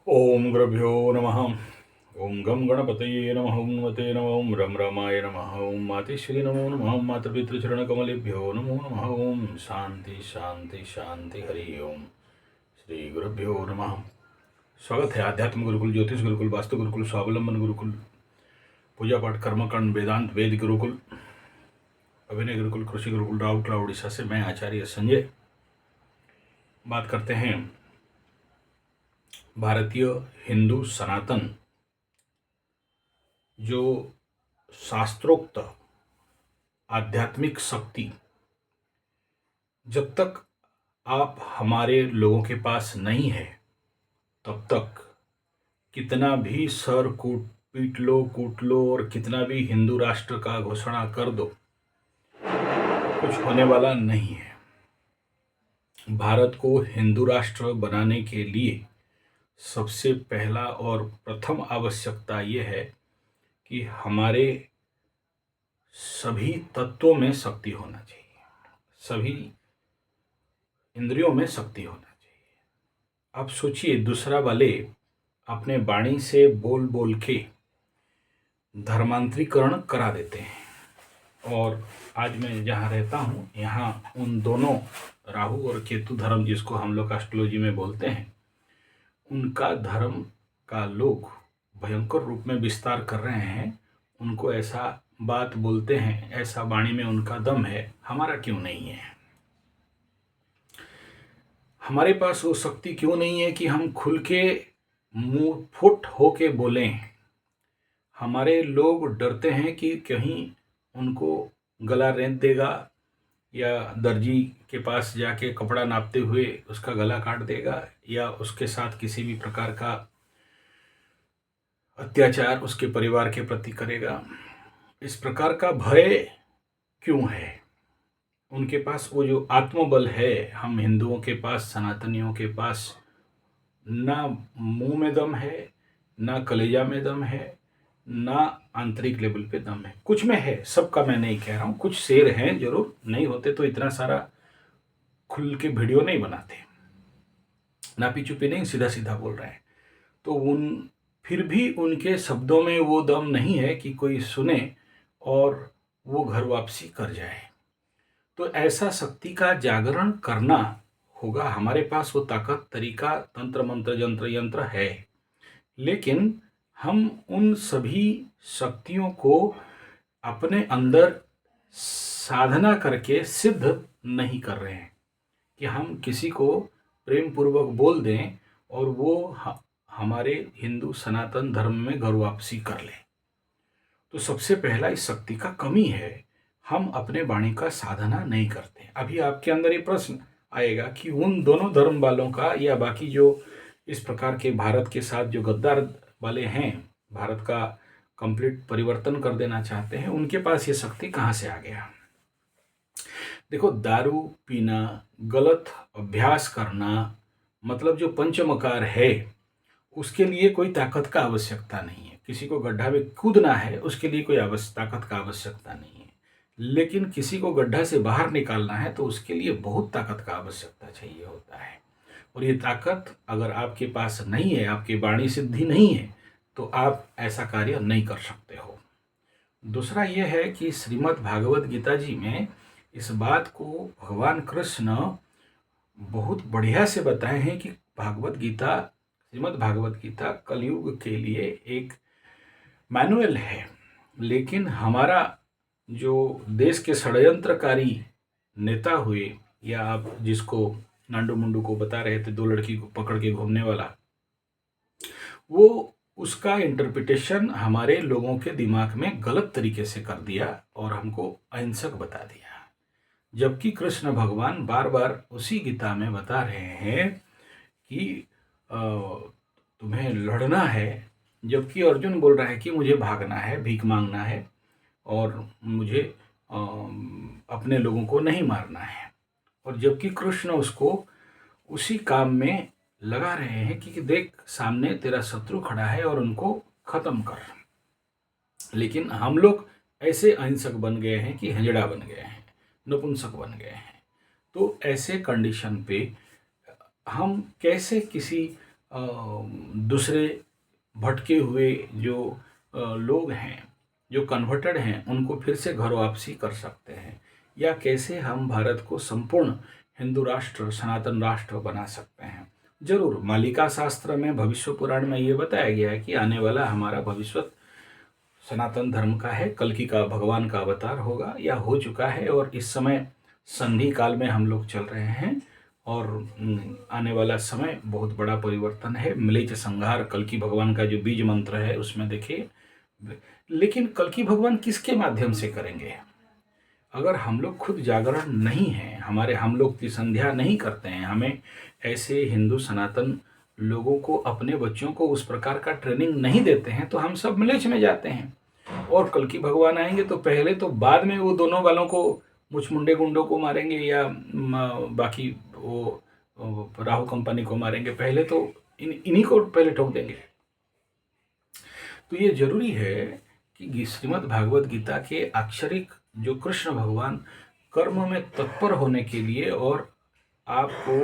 ओम गुरुभ्यो नमः। ओम गम गणपतये नमः। ओम मते नमः। ओम रम रमाय नमः। ओम मातेश्वरी नमो नमः। ओम मातृपितृचरण कमलेभ्यो नमो नमः। ओम शांति शांति शांति हरि ओम। श्री गुरुभ्यो नमः। स्वागत है आध्यात्म गुरुकुल, ज्योतिष गुरुकुल, वास्तु गुरुकुल, स्वावलंबन गुरुकुल, पूजा पाठ कर्मकांड वेदांत वेद गुरुकुल, अभिनय गुरुकुल, कृषि गुरुकुल, राउरकेला उड़ीसा से मैं आचार्य संजय बात करते हैं भारतीय हिंदू सनातन जो शास्त्रोक्त आध्यात्मिक शक्ति जब तक आप हमारे लोगों के पास नहीं है तब तक कितना भी सर कूट लो और कितना भी हिंदू राष्ट्र का घोषणा कर दो, कुछ होने वाला नहीं है। भारत को हिंदू राष्ट्र बनाने के लिए सबसे पहला और प्रथम आवश्यकता ये है कि हमारे सभी तत्वों में शक्ति होना चाहिए, सभी इंद्रियों में शक्ति होना चाहिए। आप सोचिए, दूसरा वाले अपने वाणी से बोल बोल के धर्मांतरीकरण करा देते हैं, और आज मैं जहाँ रहता हूँ यहाँ उन दोनों राहु और केतु धर्म, जिसको हम लोग एस्ट्रोलॉजी में बोलते हैं, उनका धर्म का लोग भयंकर रूप में विस्तार कर रहे हैं। उनको ऐसा बात बोलते हैं, ऐसा वाणी में उनका दम है, हमारा क्यों नहीं है? हमारे पास वो शक्ति क्यों नहीं है कि हम खुल के मुंह फुट होके बोलें? हमारे लोग डरते हैं कि कहीं उनको गला रेंत देगा या दर्जी के पास जाके कपड़ा नापते हुए उसका गला काट देगा या उसके साथ किसी भी प्रकार का अत्याचार उसके परिवार के प्रति करेगा। इस प्रकार का भय क्यों है? उनके पास वो जो आत्मबल है, हम हिंदुओं के पास, सनातनियों के पास ना मुंह में दम है, ना कलेजा में दम है, ना आंतरिक लेवल पे दम है। कुछ में है, सबका मैं नहीं कह रहा हूँ, कुछ शेर हैं जरूर, नहीं होते तो इतना सारा खुल के वीडियो नहीं बनाते, नापी चुपी नहीं, सीधा सीधा बोल रहे हैं। तो फिर भी उनके शब्दों में वो दम नहीं है कि कोई सुने और वो घर वापसी कर जाए। तो ऐसा शक्ति का जागरण करना होगा। हमारे पास वो ताकत, तरीका, तंत्र मंत्र जंत्र यंत्र है, लेकिन हम उन सभी शक्तियों को अपने अंदर साधना करके सिद्ध नहीं कर रहे हैं कि हम किसी को प्रेम पूर्वक बोल दें और वो हमारे हिंदू सनातन धर्म में घर वापसी कर ले। तो सबसे पहला इस शक्ति का कमी है, हम अपने वाणी का साधना नहीं करते। अभी आपके अंदर ये प्रश्न आएगा कि उन दोनों धर्म वालों का या बाकी जो इस प्रकार के भारत के साथ जो गद्दार वाले हैं, भारत का कंप्लीट परिवर्तन कर देना चाहते हैं, उनके पास ये शक्ति कहाँ से आ गया? देखो, दारू पीना, गलत अभ्यास करना, मतलब जो पंचमकार है, उसके लिए कोई ताकत का आवश्यकता नहीं है। किसी को गड्ढा में कूदना है, उसके लिए कोई ताकत का आवश्यकता नहीं है। लेकिन किसी को गड्ढा से बाहर निकालना है तो उसके लिए बहुत ताकत का आवश्यकता चाहिए होता है। और ये ताकत अगर आपके पास नहीं है, आपकी वाणी सिद्धि नहीं है, तो आप ऐसा कार्य नहीं कर सकते हो। दूसरा यह है कि श्रीमद् भागवत गीता जी में इस बात को भगवान कृष्ण बहुत बढ़िया से बताए हैं कि श्रीमद् भागवत गीता कलयुग के लिए एक मैनुअल है। लेकिन हमारा जो देश के षड्यंत्रकारी नेता हुए, या आप जिसको नांडू मुंडू को बता रहे थे, 2 लड़की को पकड़ के घूमने वाला, वो उसका इंटरप्रिटेशन हमारे लोगों के दिमाग में गलत तरीके से कर दिया और हमको अहिंसक बता दिया। जबकि कृष्ण भगवान बार बार उसी गीता में बता रहे हैं कि तुम्हें लड़ना है, जबकि अर्जुन बोल रहा है कि मुझे भागना है, भीख मांगना है और मुझे अपने लोगों को नहीं मारना है। और जबकि कृष्ण उसको उसी काम में लगा रहे हैं कि देख, सामने तेरा शत्रु खड़ा है और उनको खत्म कर। लेकिन हम लोग ऐसे अहिंसक बन गए हैं कि हिजड़ा बन गए हैं, नपुंसक बन गए हैं। तो ऐसे कंडीशन पे हम कैसे किसी दूसरे भटके हुए जो लोग हैं, जो कन्वर्टेड हैं, उनको फिर से घर वापसी कर सकते हैं, या कैसे हम भारत को संपूर्ण हिंदू राष्ट्र, सनातन राष्ट्र बना सकते हैं। जरूर मालिका शास्त्र में, भविष्य पुराण में ये बताया गया है कि आने वाला हमारा भविष्य सनातन धर्म का है, कल्कि का भगवान का अवतार होगा या हो चुका है, और इस समय संधि काल में हम लोग चल रहे हैं, और आने वाला समय बहुत बड़ा परिवर्तन है। म्लेच्छ संहार कल्कि भगवान का जो बीज मंत्र है उसमें देखिए। लेकिन कल्कि भगवान किसके माध्यम से करेंगे? अगर हम लोग खुद जागरण नहीं हैं, हम लोग की संध्या नहीं करते हैं, हमें ऐसे हिंदू सनातन लोगों को, अपने बच्चों को उस प्रकार का ट्रेनिंग नहीं देते हैं, तो हम सब मिलेच में जाते हैं। और कल्कि भगवान आएंगे तो पहले तो, बाद में वो दोनों वालों को, मुचमुंडे गुंडों को मारेंगे, या बाकी वो राहु कंपनी को मारेंगे। पहले तो इन्हीं को पहले ठोक देंगे। तो ये जरूरी है कि श्रीमद् भागवत गीता के आक्षरिक जो कृष्ण भगवान कर्म में तत्पर होने के लिए, और आपको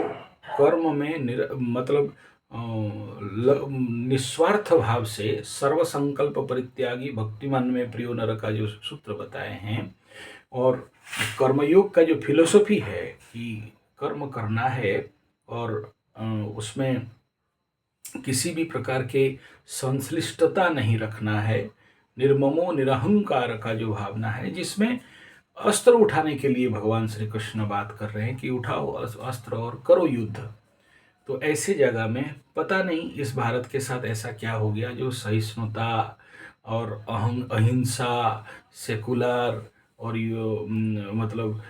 कर्म में मतलब निस्वार्थ भाव से सर्व संकल्प परित्यागी भक्तिमान में प्रियो नर का जो सूत्र बताए हैं, और कर्मयोग का जो फिलोसफी है कि कर्म करना है, और उसमें किसी भी प्रकार के संश्लिष्टता नहीं रखना है, निर्ममो निरहंकार का जो भावना है, जिसमें अस्त्र उठाने के लिए भगवान श्री कृष्ण बात कर रहे हैं कि उठाओ अस्त्र और करो युद्ध। तो ऐसी जगह में पता नहीं इस भारत के साथ ऐसा क्या हो गया, जो सहिष्णुता और अहिंसा, सेकुलर, और ये मतलब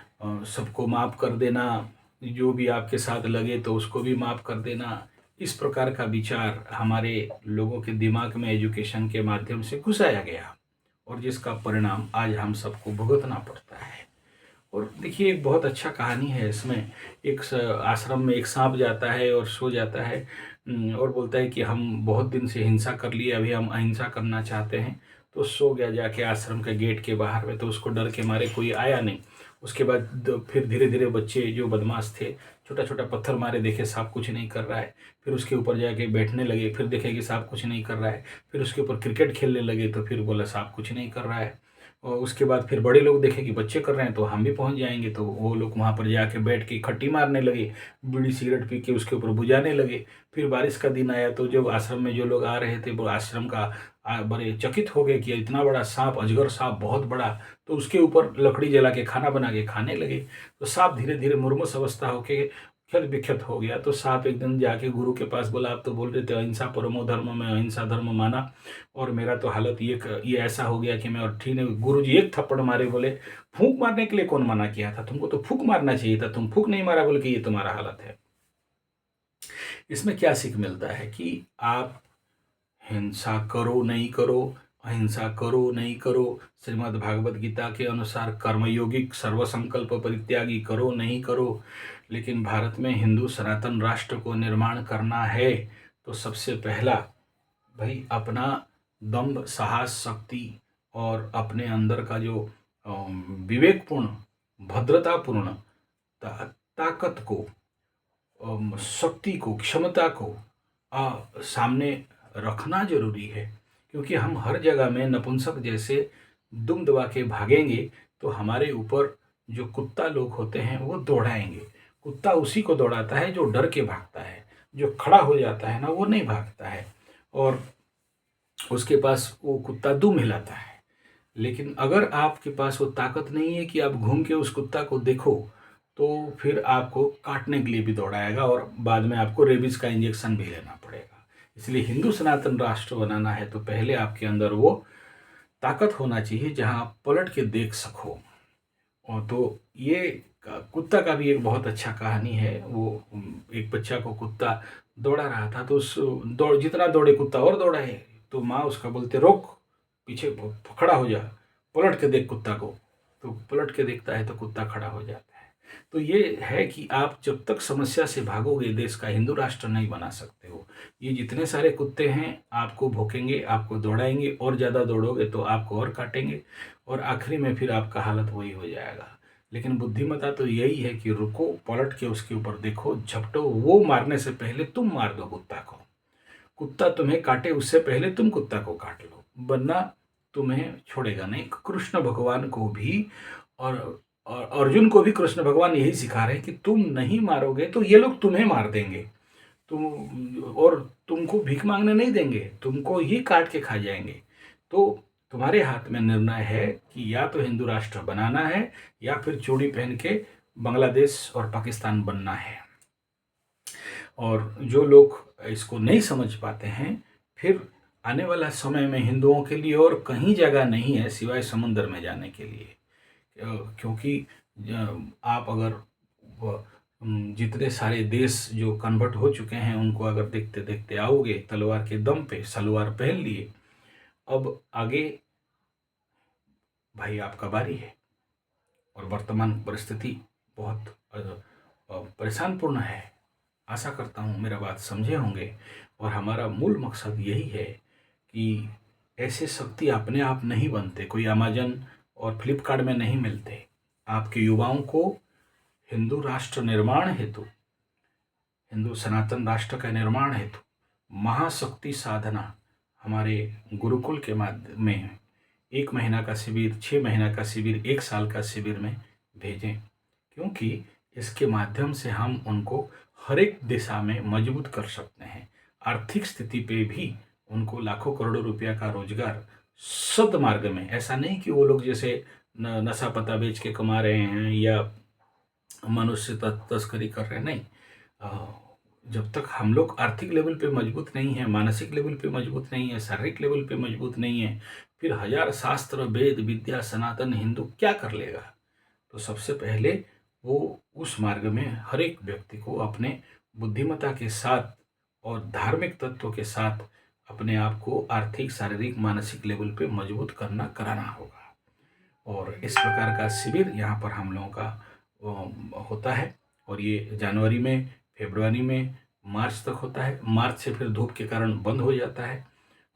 सबको माफ़ कर देना, जो भी आपके साथ लगे तो उसको भी माफ़ कर देना, इस प्रकार का विचार हमारे लोगों के दिमाग में एजुकेशन के माध्यम से घुसाया गया, और जिसका परिणाम आज हम सबको भुगतना पड़ता है। और देखिए, एक बहुत अच्छा कहानी है इसमें। एक आश्रम में एक सांप जाता है और सो जाता है, और बोलता है कि हम बहुत दिन से हिंसा कर लिए, अभी हम अहिंसा करना चाहते हैं। तो सो गया जाके आश्रम के गेट के बाहर में, तो उसको डर के मारे कोई आया नहीं। उसके बाद फिर धीरे धीरे बच्चे जो बदमाश थे, छोटा छोटा पत्थर मारे, देखे सांप कुछ नहीं कर रहा है, फिर उसके ऊपर जाके बैठने लगे, फिर देखे कि सांप कुछ नहीं कर रहा है, फिर उसके ऊपर क्रिकेट खेलने लगे, तो फिर बोला सांप कुछ नहीं कर रहा है। और उसके बाद फिर बड़े लोग देखे कि बच्चे कर रहे हैं तो हम भी पहुंच जाएंगे, तो वो लोग वहाँ पर जाके बैठ के खट्टी मारने लगे, बीड़ी सिगरेट पी के उसके ऊपर बुझाने लगे। फिर बारिश का दिन आया, तो जब आश्रम में जो लोग आ रहे थे वो आश्रम का बड़े चकित हो गए कि इतना बड़ा सांप, अजगर सांप बहुत बड़ा, तो उसके ऊपर लकड़ी जला के खाना बना के खाने लगे। तो सांप धीरे धीरे मुर्मूस अवस्था होके क्षत विक्षत हो गया। तो सांप एक दिन जाके गुरु के पास बोला, आप तो बोल रहे थे अहिंसा परमो धर्म, में अहिंसा धर्म माना, और मेरा तो हालत ये ऐसा हो गया कि मैं, और ठीक है। गुरु जी एक थप्पड़ मारे, बोले फूंक मारने के लिए कौन मना किया था तुमको? तो फूंक मारना चाहिए था, तुम फूंक नहीं मारा, बोले कि ये तुम्हारा हालत है। इसमें क्या सीख मिलता है कि आप हिंसा करो नहीं करो, अहिंसा करो नहीं करो, श्रीमद् भागवत गीता के अनुसार कर्मयोगिक सर्वसंकल्प परित्यागी करो नहीं करो, लेकिन भारत में हिंदू सनातन राष्ट्र को निर्माण करना है तो सबसे पहला भाई अपना दम्भ, साहस, शक्ति और अपने अंदर का जो विवेकपूर्ण, भद्रतापूर्ण ताकत को, शक्ति को, क्षमता को सामने रखना जरूरी है। क्योंकि हम हर जगह में नपुंसक जैसे दुम दबा के भागेंगे तो हमारे ऊपर जो कुत्ता लोग होते हैं वो दौड़ाएंगे। कुत्ता उसी को दौड़ाता है जो डर के भागता है, जो खड़ा हो जाता है ना वो नहीं भागता है, और उसके पास वो कुत्ता दुम हिलाता है। लेकिन अगर आपके पास वो ताकत नहीं है कि आप घूम के उस कुत्ता को देखो, तो फिर आपको काटने के लिए भी दौड़ाएगा, और बाद में आपको रेबीज का इंजेक्शन भी लेना पड़ेगा। इसलिए हिंदू सनातन राष्ट्र बनाना है तो पहले आपके अंदर वो ताकत होना चाहिए जहां आप पलट के देख सको। और तो ये कुत्ता का भी एक बहुत अच्छा कहानी है। वो एक बच्चा को कुत्ता दौड़ा रहा था, तो उस जितना दौड़े कुत्ता और दौड़ा है, तो माँ उसका बोलते रोक, पीछे खड़ा हो जा, पलट के देख कुत्ता को। तो पलट के देखता है तो कुत्ता खड़ा हो जाता है। तो ये है कि आप जब तक समस्या से भागोगे देश का हिंदू राष्ट्र नहीं बना सकते हो। ये जितने सारे कुत्ते हैं आपको भोंकेंगे, आपको दौड़ाएंगे, और ज़्यादा दौड़ोगे तो आपको और काटेंगे, और आखिरी में फिर आपका हालत वही हो जाएगा। लेकिन बुद्धिमत्ता तो यही है कि रुको, पलट के उसके ऊपर देखो, झपटो, वो मारने से पहले तुम मार दो कुत्ता को। कुत्ता तुम्हें काटे उससे पहले तुम कुत्ता को काट लो, वरना तुम्हें छोड़ेगा नहीं। कृष्ण भगवान को भी और अर्जुन को भी कृष्ण भगवान यही सिखा रहे हैं कि तुम नहीं मारोगे तो ये लोग तुम्हें मार देंगे, तुम और तुमको भीख मांगने नहीं देंगे, तुमको ही काट के खा जाएंगे। तो तुम्हारे हाथ में निर्णय है कि या तो हिंदू राष्ट्र बनाना है या फिर चूड़ी पहन के बांग्लादेश और पाकिस्तान बनना है। और जो लोग इसको नहीं समझ पाते हैं, फिर आने वाला समय में हिंदुओं के लिए और कहीं जगह नहीं है सिवाय समुद्र में जाने के लिए। क्योंकि आप अगर जितने सारे देश जो कन्वर्ट हो चुके हैं उनको अगर देखते देखते आओगे, तलवार के दम पे सलवार पहन लिए, अब आगे भाई आपका बारी है। और वर्तमान परिस्थिति बहुत परेशानपूर्ण है। आशा करता हूँ मेरा बात समझे होंगे। और हमारा मूल मकसद यही है कि ऐसे शक्ति अपने आप नहीं बनते, कोई अमेजन और फ्लिपकार्ट में नहीं मिलते। आपके युवाओं को हिंदू राष्ट्र निर्माण हेतु, हिंदू सनातन राष्ट्र का निर्माण हेतु महाशक्ति साधना हमारे गुरुकुल के माध्यम में 1 महीना का शिविर, 6 महीना का शिविर, 1 साल का शिविर में भेजें, क्योंकि इसके माध्यम से हम उनको हर एक दिशा में मजबूत कर सकते हैं। आर्थिक स्थिति पे भी उनको लाखों करोड़ों रुपया का रोजगार सदमार्ग में, ऐसा नहीं कि वो लोग जैसे नशा पता बेच के कमा रहे हैं या मनुष्य तस्करी कर रहे हैं, नहीं। जब तक हम लोग आर्थिक लेवल पे मजबूत नहीं है, मानसिक लेवल पे मजबूत नहीं है, शारीरिक लेवल पे मजबूत नहीं है, फिर हजार शास्त्र वेद विद्या सनातन हिंदू क्या कर लेगा। तो सबसे पहले वो उस मार्ग में हर एक व्यक्ति को अपने बुद्धिमत्ता के साथ और धार्मिक तत्व के साथ अपने आप को आर्थिक शारीरिक मानसिक लेवल पे मजबूत कराना होगा। और इस प्रकार का शिविर यहाँ पर हम लोगों का होता है। और ये जनवरी में, फरवरी में, मार्च तक होता है। मार्च से फिर धूप के कारण बंद हो जाता है।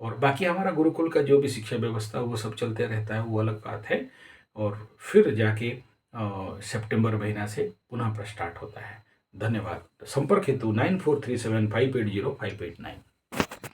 और बाकी हमारा गुरुकुल का जो भी शिक्षा व्यवस्था वो सब चलते रहता है, वो अलग बात है। और फिर जाके सितंबर महीना से पुनः स्टार्ट होता है। धन्यवाद। संपर्क हेतु 9437580589।